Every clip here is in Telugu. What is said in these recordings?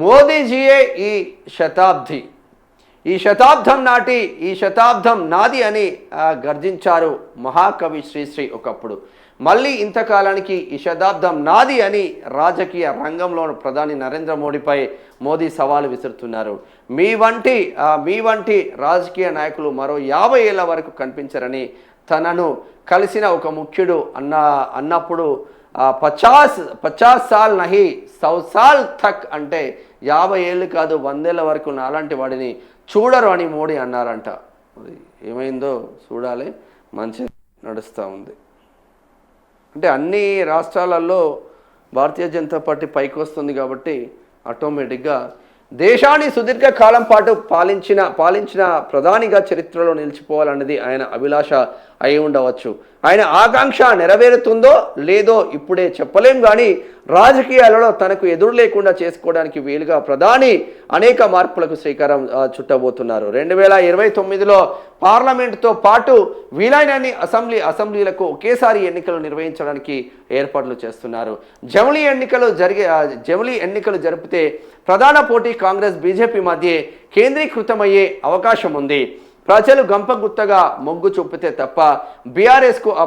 మోదీజీయే ఈ శతాబ్దం నాది అని గర్జించారు మహాకవి శ్రీశ్రీ ఒకప్పుడు. మళ్ళీ ఇంతకాలానికి ఈ శతాబ్దం నాది అని రాజకీయ రంగంలో ప్రధాని నరేంద్ర మోదీ సవాలు విసురుతున్నారు. మీ వంటి రాజకీయ నాయకులు మరో 50 ఏళ్ల వరకు కనిపించరని తనను కలిసిన ఒక ముఖ్యుడు అన్నప్పుడు 50 సాల్ నహి 100 సాల్ తక్ అంటే 50 ఏళ్ళు కాదు 100 ఏళ్ళ వరకు నాలాంటి వాడిని చూడరు అని మోడీ అన్నారంట. ఏమైందో చూడాలి. మంచి నడుస్తూ ఉంది. అంటే అన్ని రాష్ట్రాలలో భారతీయ జనతా పార్టీ పైకి వస్తుంది కాబట్టి ఆటోమేటిక్గా దేశాన్ని సుదీర్ఘ కాలం పాటు పాలించిన ప్రధానిగా చరిత్రలో నిలిచిపోవాలన్నది ఆయన అభిలాష అయి ఉండవచ్చు. ఆయన ఆకాంక్ష నెరవేరుతుందో లేదో ఇప్పుడే చెప్పలేం. కానీ రాజకీయాలలో తనకు ఎదురు లేకుండా చేసుకోవడానికి వీలుగా ప్రధాని అనేక మార్పులకు శ్రీకారం చుట్టబోతున్నారు. 2029లో పార్లమెంటుతో పాటు వీలైనన్ని అసెంబ్లీలకు ఒకేసారి ఎన్నికలు నిర్వహించడానికి ఏర్పాట్లు చేస్తున్నారు. జమిలీ ఎన్నికలు జరిపితే ప్రధాన పోటీ కాంగ్రెస్ బీజేపీ మధ్య కేంద్రీకృతమయ్యే అవకాశం ఉంది. ప్రజలు గంపగుత్తగా మొగ్గు చూపితే తప్ప బీఆర్ఎస్కు ఆ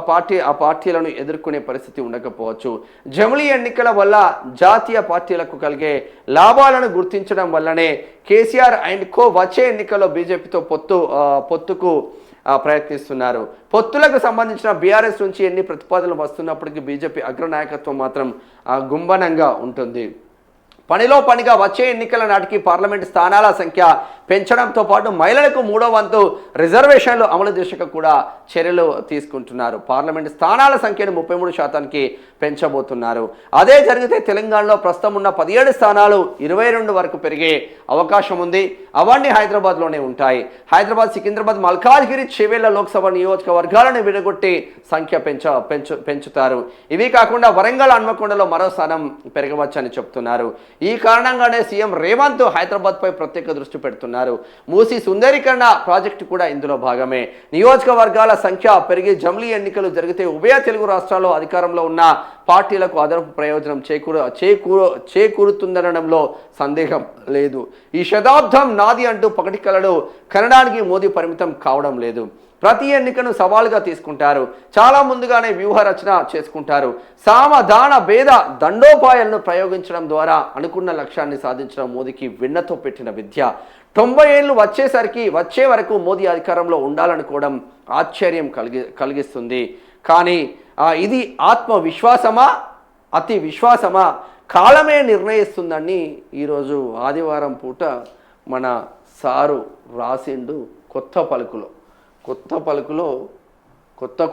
పార్టీలను ఎదుర్కొనే పరిస్థితి ఉండకపోవచ్చు. జమిలీ ఎన్నికల వల్ల జాతీయ పార్టీలకు కలిగే లాభాలను గుర్తించడం వల్లనే కేసీఆర్ అండ్ కో వచ్చే ఎన్నికల్లో బీజేపీతో పొత్తుకు ప్రయత్నిస్తున్నారు. పొత్తులకు సంబంధించిన బీఆర్ఎస్ నుంచి ఎన్ని ప్రతిపాదనలు వస్తున్నప్పటికీ బీజేపీ అగ్రనాయకత్వం మాత్రం గుంభనంగా ఉంటుంది. పనిలో పనిగా వచ్చే ఎన్నికల నాటికి పార్లమెంటు స్థానాల సంఖ్య పెంచడంతో పాటు మహిళలకు 3వ వంతు రిజర్వేషన్లు అమలు దిశగా కూడా చర్యలు తీసుకుంటున్నారు. పార్లమెంటు స్థానాల సంఖ్యను 33% పెంచబోతున్నారు. అదే జరిగితే తెలంగాణలో ప్రస్తుతం ఉన్న 17 స్థానాలు 22 వరకు పెరిగే అవకాశం ఉంది. అవన్నీ హైదరాబాద్లోనే ఉంటాయి. హైదరాబాద్, సికింద్రాబాద్, మల్కాజ్గిరి, చేవెళ్ల లోక్సభ నియోజకవర్గాలను విడగొట్టి సంఖ్య పెంచుతారు. ఇవి కాకుండా వరంగల్, హన్మకొండలో మరో స్థానం పెరగవచ్చని చెప్తున్నారు. ఈ కారణంగానే సీఎం రేవంత్ హైదరాబాద్పై ప్రత్యేక దృష్టి పెడుతున్నారు. మూసీ సుందరీకరణ ప్రాజెక్టు కూడా ఇందులో భాగమే. నియోజకవర్గాల సంఖ్య పెరిగి జమిలీ ఎన్నికలు జరిగితే ఉభయ తెలుగు రాష్ట్రాల్లో అధికారంలో ఉన్న పార్టీలకు అదనపు ప్రయోజనం చేకూరుతుందనడంలో సందేహం లేదు. ఈ శతాబ్దం నాది అంటూ పకటి కలలు కనడానికి మోదీ పరిమితం కావడం లేదు. ప్రతి ఎన్నికను సవాలుగా తీసుకుంటారు. చాలా ముందుగానే వ్యూహ రచన చేసుకుంటారు. సామధాన భేద దండోపాయాలను ప్రయోగించడం ద్వారా అనుకున్న లక్ష్యాన్ని సాధించడం మోదీకి వెన్నతో పెట్టిన విద్య. 90 ఏళ్ళు వచ్చే వరకు మోదీ అధికారంలో ఉండాలనుకోవడం ఆశ్చర్యం కలిగిస్తుంది. కానీ ఇది ఆత్మవిశ్వాసమా, అతి విశ్వాసమా, కాలమే నిర్ణయిస్తుందని ఈరోజు ఆదివారం పూట మన సారు రాసిండు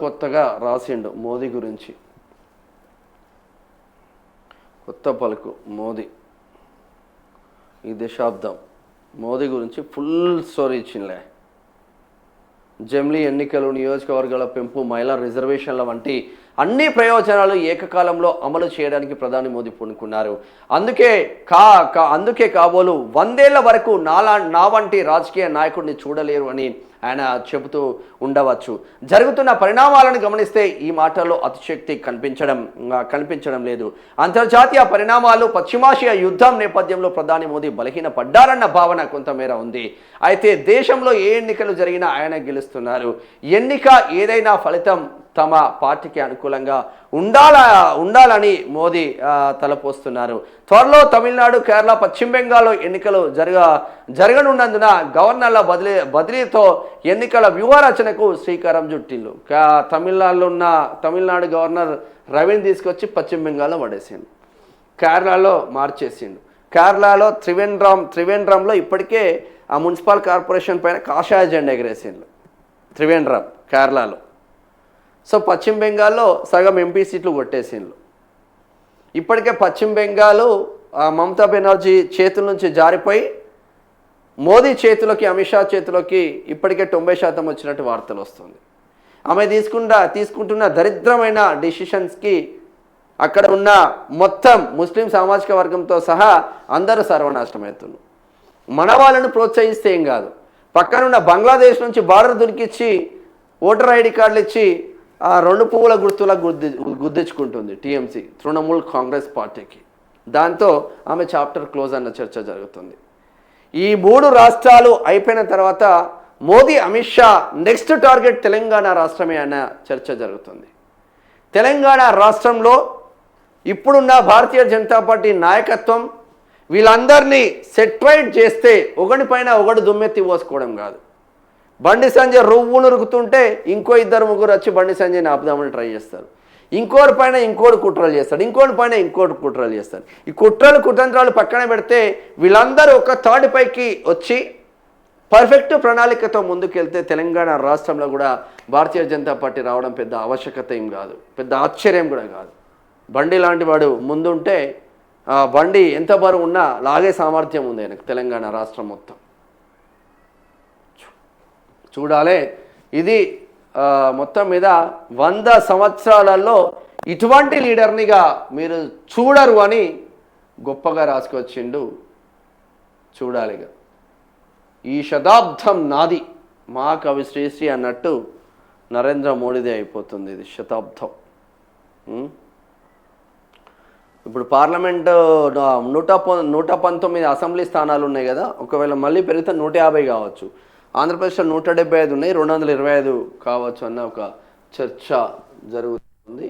కొత్తగా రాసిండు మోదీ గురించి. కొత్త పలుకు మోదీ ఈ దశాబ్దం మోదీ గురించి ఫుల్ స్టోరీ ఇచ్చిందిలే. జమిలీ ఎన్నికలు, నియోజకవర్గాల పెంపు, మహిళా రిజర్వేషన్ల వంటి అన్ని ప్రయోజనాలు ఏకకాలంలో అమలు చేయడానికి ప్రధాని మోదీ పూనుకున్నారు. అందుకే కాబోలు 100 ఏళ్ల వరకు నా వంటి రాజకీయ నాయకుడిని చూడలేరు అని ఆయన చెబుతూ ఉండవచ్చు. జరుగుతున్న పరిణామాలను గమనిస్తే ఈ మాటల్లో అతిశక్తి కనిపించడం లేదు. అంతర్జాతీయ పరిణామాలు, పశ్చిమాసియా యుద్ధం నేపథ్యంలో ప్రధాని మోదీ బలహీనపడ్డారన్న భావన కొంతమేర ఉంది. అయితే దేశంలో ఏ ఎన్నికలు జరిగినా ఆయన గెలుస్తున్నారు. ఎన్నిక ఏదైనా ఫలితం తమ పార్టీకి అనుకూలంగా ఉండాలని మోదీ తలపోస్తున్నారు. త్వరలో తమిళనాడు, కేరళ, పశ్చిమ బెంగాల్లో ఎన్నికలు జరగనున్నందున గవర్నర్ల బదిలీతో ఎన్నికల వ్యూహరచనకు శ్రీకారం చుట్టిల్లు. తమిళనాడు గవర్నర్ రవిని తీసుకొచ్చి పశ్చిమ బెంగాల్లో పడేసిండు. కేరళలో మార్చేసిండు. కేరళలో త్రివేంద్రంలో ఇప్పటికే ఆ మున్సిపల్ కార్పొరేషన్ పైన కాషాయ జెండా ఎగరేసిండు. త్రివేంద్రం కేరళలో. సో పశ్చిమ బెంగాల్లో సగం ఎంపీ సీట్లు కొట్టేసిండ్రు. ఇప్పటికే పశ్చిమ బెంగాల్ మమతా బెనర్జీ చేతుల నుంచి జారిపోయి మోదీ చేతిలోకి, అమిత్ షా చేతిలోకి ఇప్పటికే 90% వచ్చినట్టు వార్తలు వస్తుంది. ఆమె తీసుకుంటున్న దరిద్రమైన డిసిషన్స్కి అక్కడ ఉన్న మొత్తం ముస్లిం సామాజిక వర్గంతో సహా అందరూ సర్వనాశనమవుతున్నారు. మన వాళ్ళను ప్రోత్సహిస్తే ఏం కాదు, పక్కనున్న బంగ్లాదేశ్ నుంచి బార్డర్ దునికిచ్చి ఓటర్ ఐడి కార్డులు ఇచ్చి ఆ 2 పువ్వుల గుర్తులకు గుద్దించుకుంటుంది టీఎంసీ, తృణమూల్ కాంగ్రెస్ పార్టీకి. దాంతో ఆమె చాప్టర్ క్లోజ్ అన్న చర్చ జరుగుతుంది. ఈ 3 రాష్ట్రాలు అయిపోయిన తర్వాత మోదీ అమిత్ షా నెక్స్ట్ టార్గెట్ తెలంగాణ రాష్ట్రమే అన్న చర్చ జరుగుతుంది. తెలంగాణ రాష్ట్రంలో ఇప్పుడున్న భారతీయ జనతా పార్టీ నాయకత్వం వీళ్ళందరినీ సెట్రైట్ చేస్తే ఒకటిపైన ఒకటి దుమ్మెత్తి పోసుకోవడం కాదు. బండి సంజయ్ రువ్వునురుకుతుంటే ఇంకో 2-3 వచ్చి బండి సంజయ్ని ఆపుదామని ట్రై చేస్తారు. ఇంకోటి పైన ఇంకోటి కుట్రలు చేస్తాడు, ఇంకోటి పైన ఇంకోటి కుట్రలు చేస్తాడు. ఈ కుట్రలు పక్కన పెడితే వీళ్ళందరూ ఒక తాడిపైకి వచ్చి పర్ఫెక్ట్ ప్రణాళికతో ముందుకెళ్తే తెలంగాణ రాష్ట్రంలో కూడా భారతీయ జనతా పార్టీ రావడం పెద్ద ఆవశ్యకత ఏం కాదు, పెద్ద ఆశ్చర్యం కూడా కాదు. బండి లాంటి వాడు ముందుంటే బండి ఎంత బరువు ఉన్నా లాగే సామర్థ్యం ఉంది ఆయనకు తెలంగాణ రాష్ట్రం మొత్తం. చూడాలి. ఇది మొత్తం మీద 100 సంవత్సరాలలో ఇటువంటి లీడర్నిగా మీరు చూడరు అని గొప్పగా రాసుకొచ్చిండు. చూడాలిగా. ఈ శతాబ్దం నాది మహాకవి శ్రీశ్రీ అన్నట్టు నరేంద్ర మోడీదే అయిపోతుంది ఇది శతాబ్దం. ఇప్పుడు పార్లమెంట్ 119 అసెంబ్లీ స్థానాలు ఉన్నాయి కదా, ఒకవేళ మళ్ళీ పెరిగితే 150 కావచ్చు. ఆంధ్రప్రదేశ్లో 175 ఉన్నాయి, 225 కావచ్చు అన్న ఒక చర్చ జరుగుతుంది.